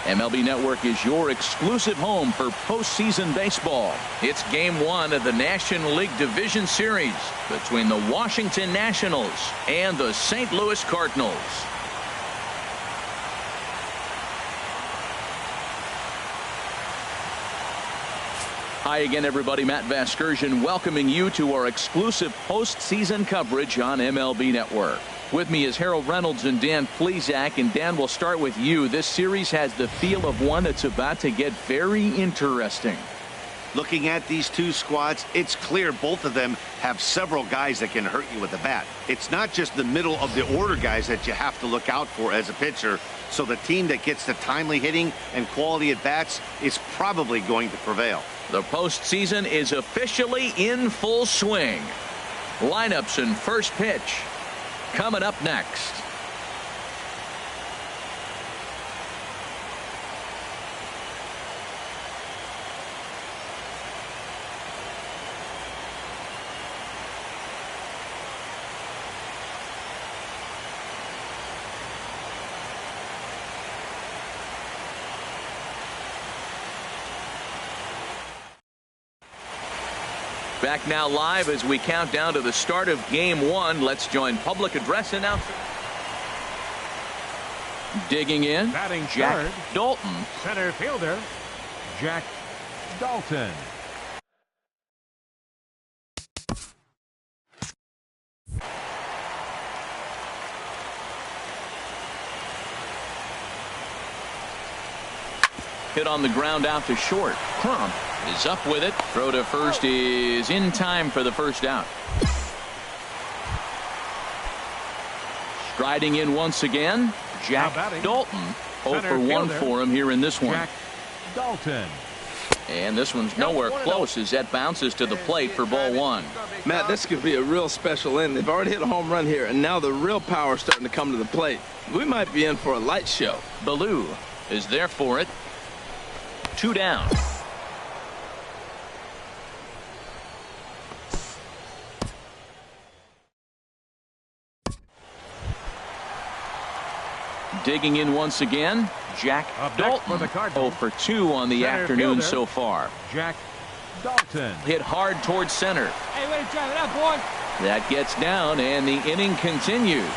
MLB Network is your exclusive home for postseason baseball. It's Game 1 of the National League Division Series between the Washington Nationals and the St. Louis Cardinals. Hi again, everybody. Matt Vasgersian welcoming you to our exclusive postseason coverage on MLB Network. With me is Harold Reynolds and Dan Plesac. And Dan, we'll start with you. This series has the feel of one that's about to get very interesting. Looking at these two squads, it's clear both of them have several guys that can hurt you with the bat. It's not just the middle of the order guys that you have to look out for as a pitcher. So the team that gets the timely hitting and quality at bats is probably going to prevail. The postseason is officially in full swing. Lineups and first pitch coming up next. Back now live as we count down to the start of Game 1. Let's join public address announcer. Digging in, batting Jack third, Dalton. Center fielder, Jack Dalton. Hit on the ground out to short. Crump is up with it. Throw to first is in time for the first out. Striding in once again, Jack Dalton. 0 for 1 for him here in this one. Jack Dalton. And this one's nowhere close as that bounces to the plate for ball 1. Matt, this could be a real special inning. They've already hit a home run here, and now the real power is starting to come to the plate. We might be in for a light show. Ballou is there for it. 2 down. Digging in once again, Jack Dalton. 0 for 2 on the afternoon so far. Jack Dalton. Hit hard towards center. Hey, way to drive it up, boy. That gets down, and the inning continues.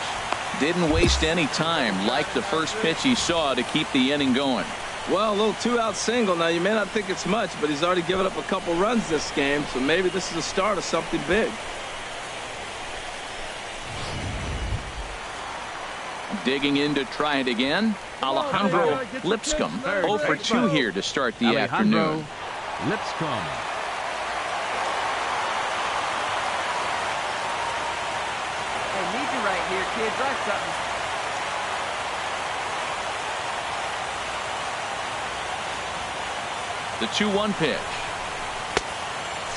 Didn't waste any time, like the first pitch he saw, to keep the inning going. Well, a little 2-out single. Now, you may not think it's much, but he's already given up a couple runs this game, so maybe this is the start of something big. Digging in to try it again, Alejandro Lipscomb. 0 for 2 here to start the afternoon. Lipscomb. Hey, need you right here, kid. Drive something. The 2-1 pitch.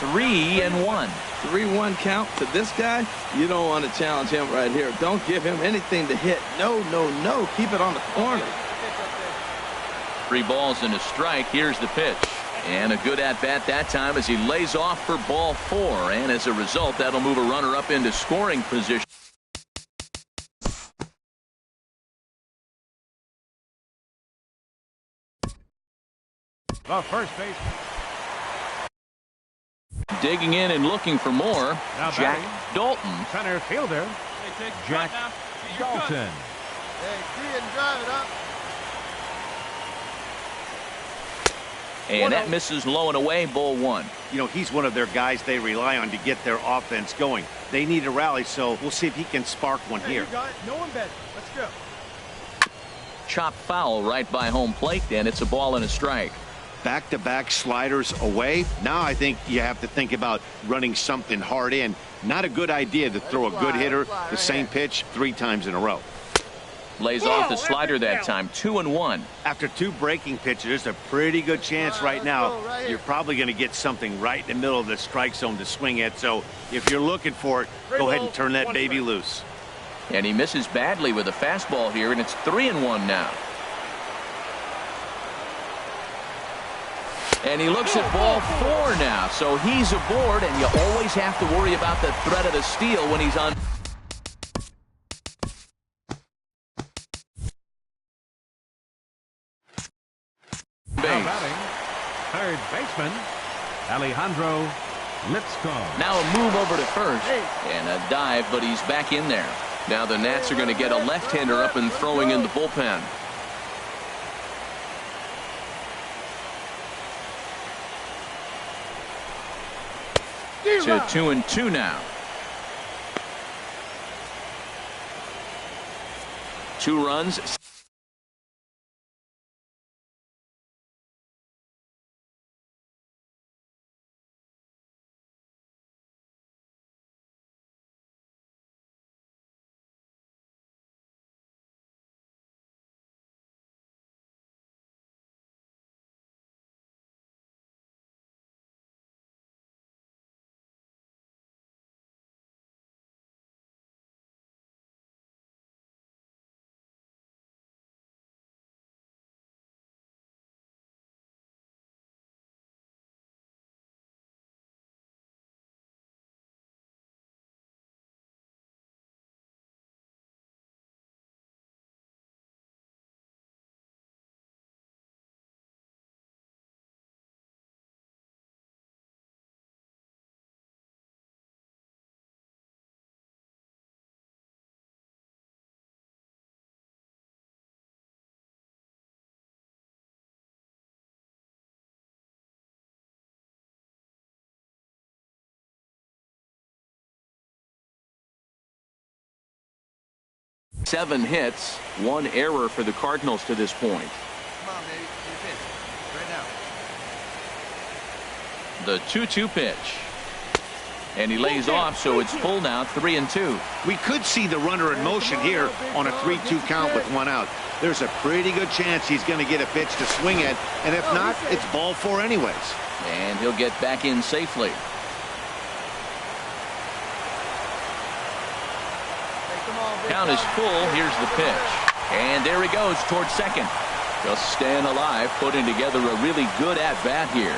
3-1. 3-1 count to this guy. You don't want to challenge him right here. Don't give him anything to hit. No, no, no. Keep it on the corner. 3 balls and a strike. Here's the pitch. And a good at-bat that time as he lays off for ball 4. And as a result, that'll move a runner up into scoring position. The first baseman. Digging in and looking for more, Now Jack batting, Dalton. Center fielder, Jack Dalton. Hey, see it and drive it up. And that misses low and away, ball 1. You know, he's one of their guys they rely on to get their offense going. They need a rally, so we'll see if he can spark one here. You got it. No one better. Let's go. Chop foul right by home plate, and it's a ball and a strike. Back-to-back sliders away. Now I think you have to think about running something hard in. Not a good idea to throw a good hitter the same pitch 3 times in a row. Lays off the slider that time. 2-1. After 2 breaking pitches, there's a pretty good chance right now you're probably going to get something right in the middle of the strike zone to swing at. So if you're looking for it, go ahead and turn that baby loose. And he misses badly with a fastball here, and it's 3-1 now. And he looks at ball 4 now, so he's aboard, and you always have to worry about the threat of the steal when he's on. Baseman, Alejandro Lipscomb. Now a move over to first and a dive, but he's back in there. Now the Nats are going to get a left-hander up and throwing in the bullpen. To 2-2 now. 2 runs. Seven hits, 1 error for the Cardinals to this point. Come on, baby. Your pitch. Right now. The 2-2 pitch. And he lays off, so it's full now, 3-2. We could see the runner in motion here on a 3-2 count with 1 out. There's a pretty good chance he's going to get a pitch to swing at, and if not, it's ball 4 anyways. And he'll get back in safely. Count is full. Here's the pitch. And there he goes towards second. Just staying alive, putting together a really good at-bat here.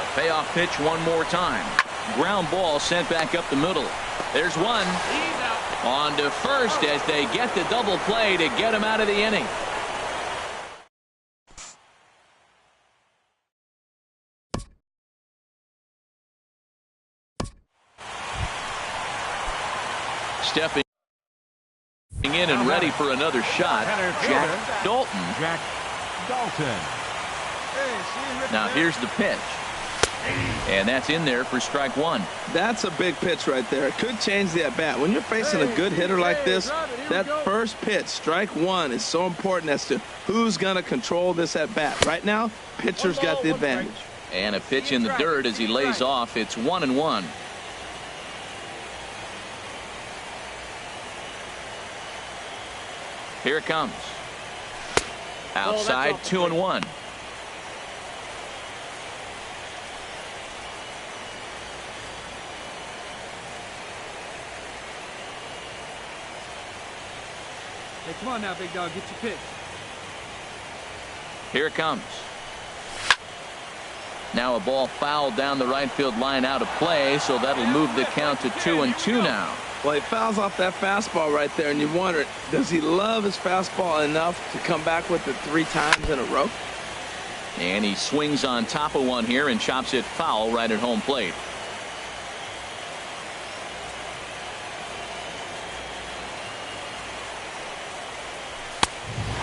A payoff pitch one more time. Ground ball sent back up the middle. There's one. On to first as they get the double play to get him out of the inning. Stepping in and ready for another shot, Jack Dalton. Jack Dalton. Now here's the pitch. And that's in there for strike 1. That's a big pitch right there. It could change the at-bat. When you're facing a good hitter like this, that first pitch, strike 1, is so important as to who's going to control this at-bat. Right now, pitcher's got the advantage. And a pitch in the dirt as he lays off. It's 1-1. Here it comes. Outside, 2-1. Hey, come on now, big dog. Get your pitch. Here it comes. Now a ball fouled down the right field line out of play, so that'll move the count to 2-2 now. Well, he fouls off that fastball right there, and you wonder, does he love his fastball enough to come back with it 3 times in a row? And he swings on top of one here and chops it foul right at home plate.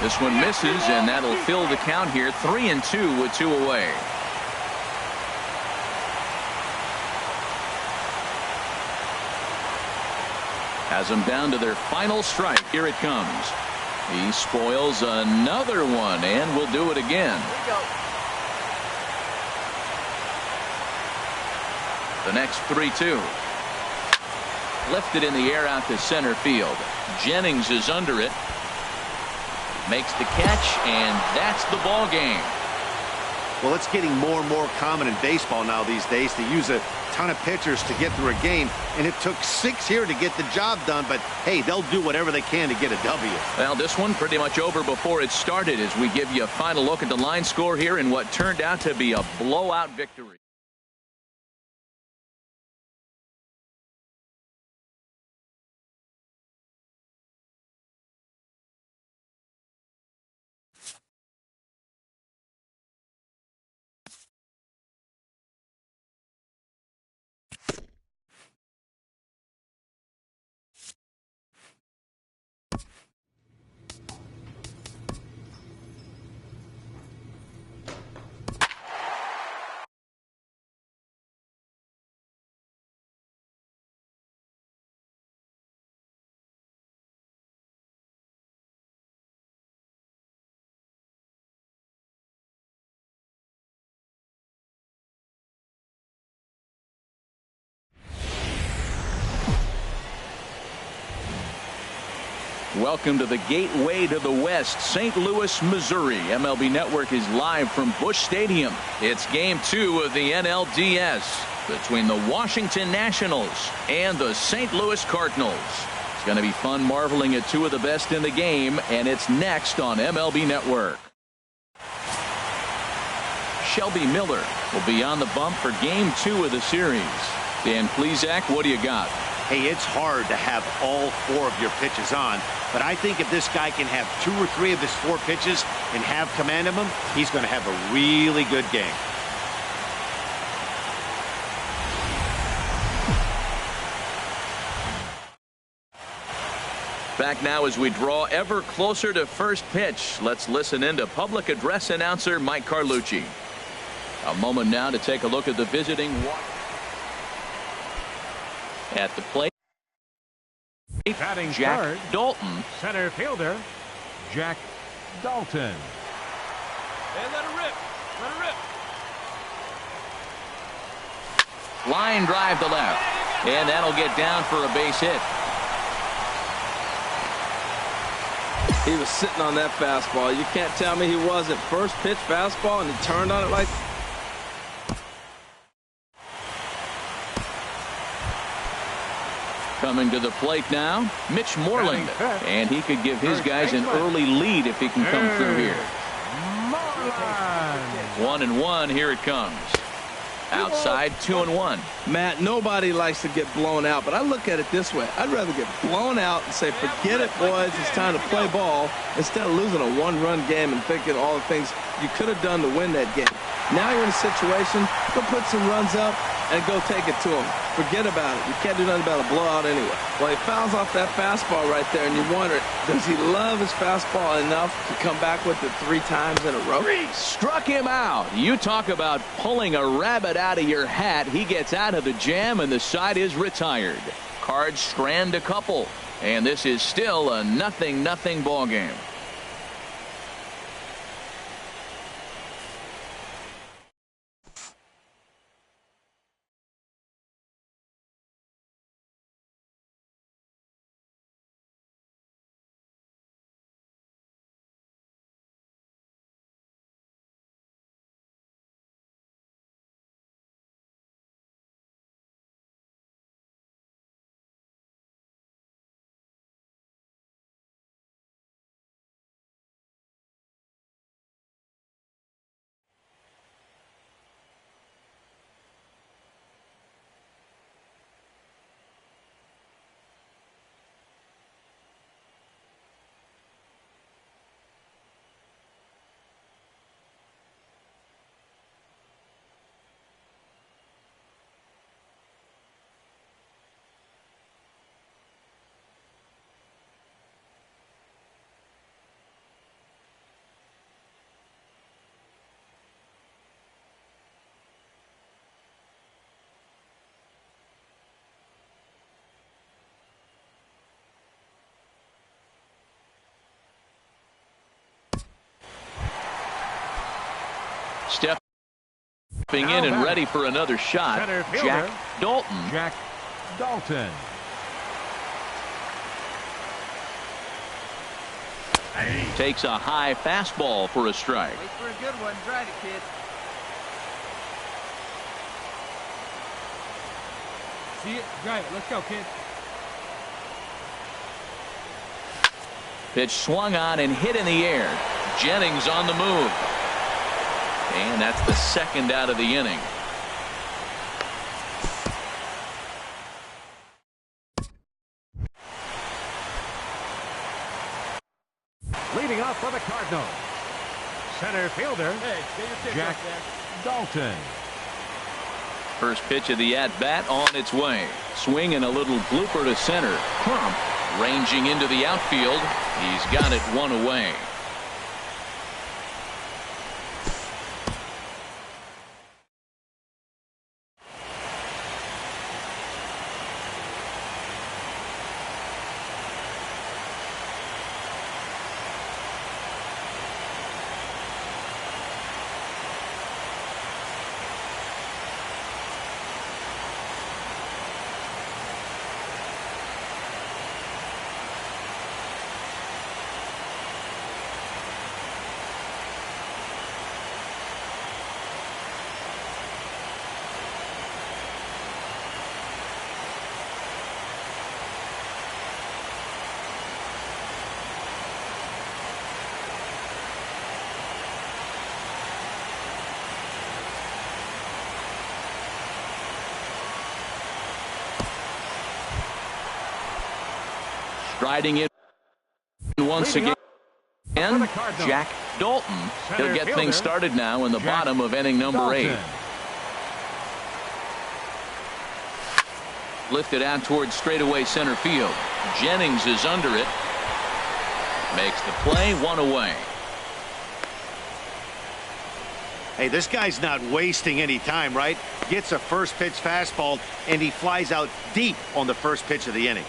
This one misses, and that'll fill the count here. 3-2 with 2 away. Has them down to their final strike. Here it comes. He spoils another one, and will do it again. The next 3-2. Lifted in the air out to center field. Jennings is under it. Makes the catch, and that's the ball game. Well, it's getting more and more common in baseball now these days to use a ton of pitchers to get through a game, and it took 6 here to get the job done, but hey, they'll do whatever they can to get a W. Well, this one pretty much over before it started as we give you a final look at the line score here in what turned out to be a blowout victory. welcome to the gateway to the West, St. Louis, Missouri. MLB Network is live from Busch Stadium. It's Game 2 of the NLDS between the Washington Nationals and the St. Louis Cardinals. It's going to be fun marveling at two of the best in the game, and it's next on MLB Network. Shelby Miller will be on the bump for Game 2 of the series. Dan Plesac, what do you got? Hey, it's hard to have all 4 of your pitches on, but I think if this guy can have 2 or 3 of his 4 pitches and have command of them, he's going to have a really good game. Back now as we draw ever closer to first pitch. Let's listen in to public address announcer Mike Carlucci. A moment now to take a look at the visiting at the plate. Batting Jack third, Dalton. center fielder, Jack Dalton. Hey, let her rip. Let her rip. Line drive to left. And that'll get down for a base hit. He was sitting on that fastball. You can't tell me he wasn't. First pitch fastball, and he turned on it like... Coming to the plate now, Mitch Moreland. And he could give his guys an early lead if he can come through here. 1-1, here it comes. Outside, 2-1. Matt, nobody likes to get blown out, but I look at it this way. I'd rather get blown out and say, forget it, boys, it's time to play ball, instead of losing a 1-run game and thinking all the things you could have done to win that game. Now you're in a situation, go put some runs up and go take it to him. Forget about it. You can't do nothing about a blowout anyway. Well, he fouls off that fastball right there, and you wonder, does he love his fastball enough to come back with it 3 times in a row? Struck him out. You talk about pulling a rabbit out of your hat. He gets out of the jam, and the side is retired. Cards strand a couple, and this is still a 0-0 ball game. Stepping in and ready for another shot, Jack Dalton. Jack Dalton. Takes a high fastball for a strike. Wait for a good one. Drive it, kid. See it? Drive it. Let's go, kid. Pitch swung on and hit in the air. Jennings on the move. And that's the second out of the inning. Leading off for the Cardinals, center fielder, Jack Dalton. First pitch of the at-bat on its way. Swing and a little blooper to center. Crump ranging into the outfield. He's got it 1 away. Riding in once again, Jack Dalton. He'll get things started now in the bottom of inning number 8. Lifted out towards straightaway center field. Jennings is under it. Makes the play, 1 away. Hey, this guy's not wasting any time, right? Gets a first pitch fastball, and he flies out deep on the first pitch of the inning.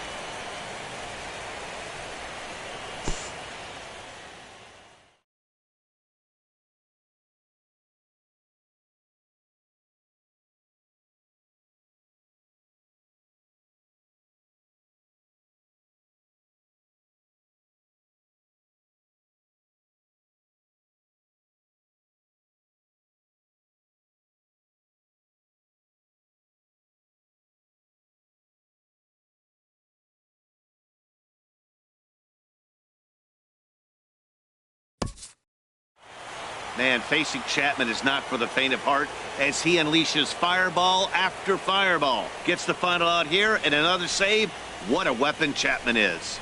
Man, facing Chapman is not for the faint of heart as he unleashes fireball after fireball. Gets the final out here and another save. What a weapon Chapman is.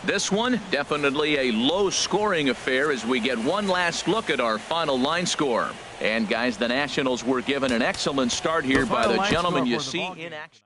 This one definitely a low-scoring affair as we get one last look at our final line score. And guys, the Nationals were given an excellent start here by the gentleman you see in action.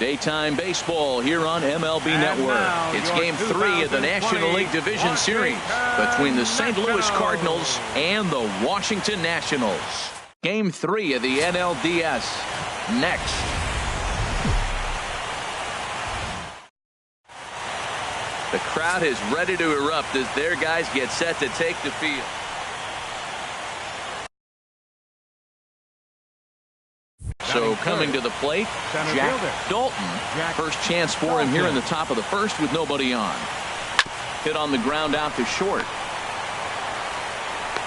Daytime baseball here on MLB Network. It's Game 3 of the National League Division Series between the St. Louis Cardinals and the Washington Nationals. Game 3 of the NLDS next. The crowd is ready to erupt as their guys get set to take the field. So coming to the plate, Jack Dalton. First chance for him here in the top of the first with nobody on. Hit on the ground out to short.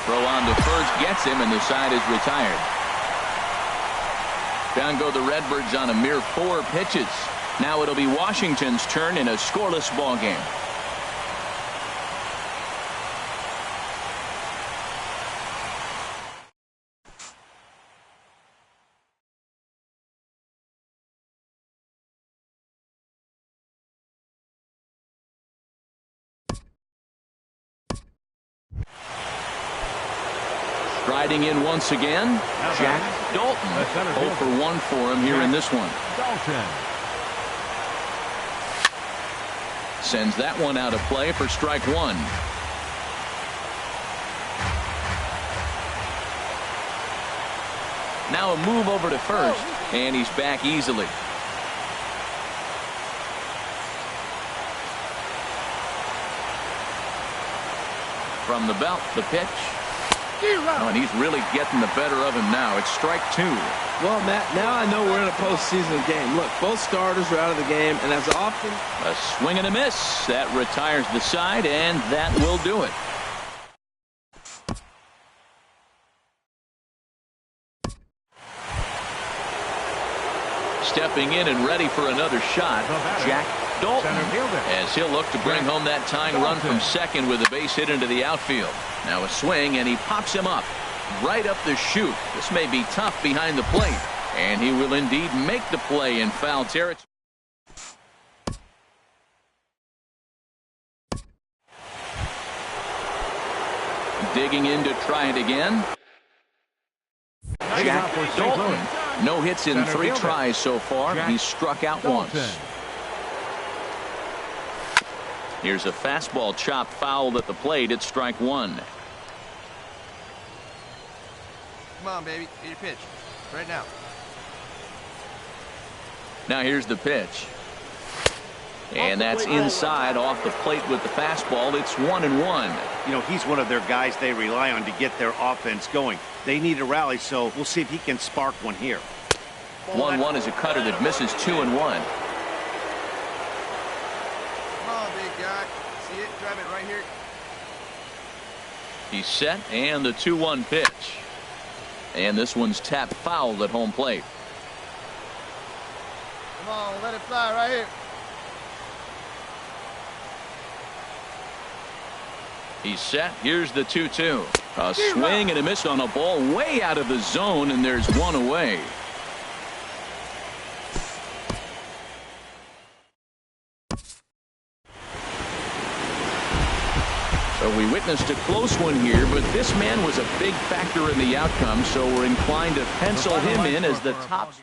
Throw on to first gets him, and the side is retired. Down go the Redbirds on a mere 4 pitches. Now it'll be Washington's turn in a scoreless ball game. Striding in once again, Jack Dalton. 0 for 1 for him here in this one. Dalton sends that one out of play for strike 1. Now a move over to first, and he's back easily. From the belt, the pitch. Oh, and he's really getting the better of him now. It's strike 2. Well, Matt, now I know we're in a postseason game. Look, both starters are out of the game, and as often... A swing and a miss. That retires the side, and that will do it. Stepping in and ready for another shot, Jack Dalton, as he'll look to bring home that tying run from second with a base hit into the outfield. Now a swing, and he pops him up right up the chute. This may be tough behind the plate, and he will indeed make the play in foul territory. Digging in to try it again. Jack Dalton. No hits in 3 tries so far. He's struck out once. Here's a fastball chopped foul at the plate. It's strike 1. Come on, baby. Get your pitch. Right now. Now here's the pitch. And that's inside off the plate with the fastball. It's 1-1. You know, he's one of their guys they rely on to get their offense going. They need a rally, so we'll see if he can spark one here. 1-1 is a cutter that misses 2-1. Come on, big guy. See it? Drive it right here. He's set, and the 2-1 pitch. And this one's tapped foul at home plate. Come on, let it fly right here. He's set. Here's the 2-2. A swing and a miss on a ball way out of the zone, and there's one away. So we witnessed a close one here, but this man was a big factor in the outcome, so we're inclined to pencil him in as the top.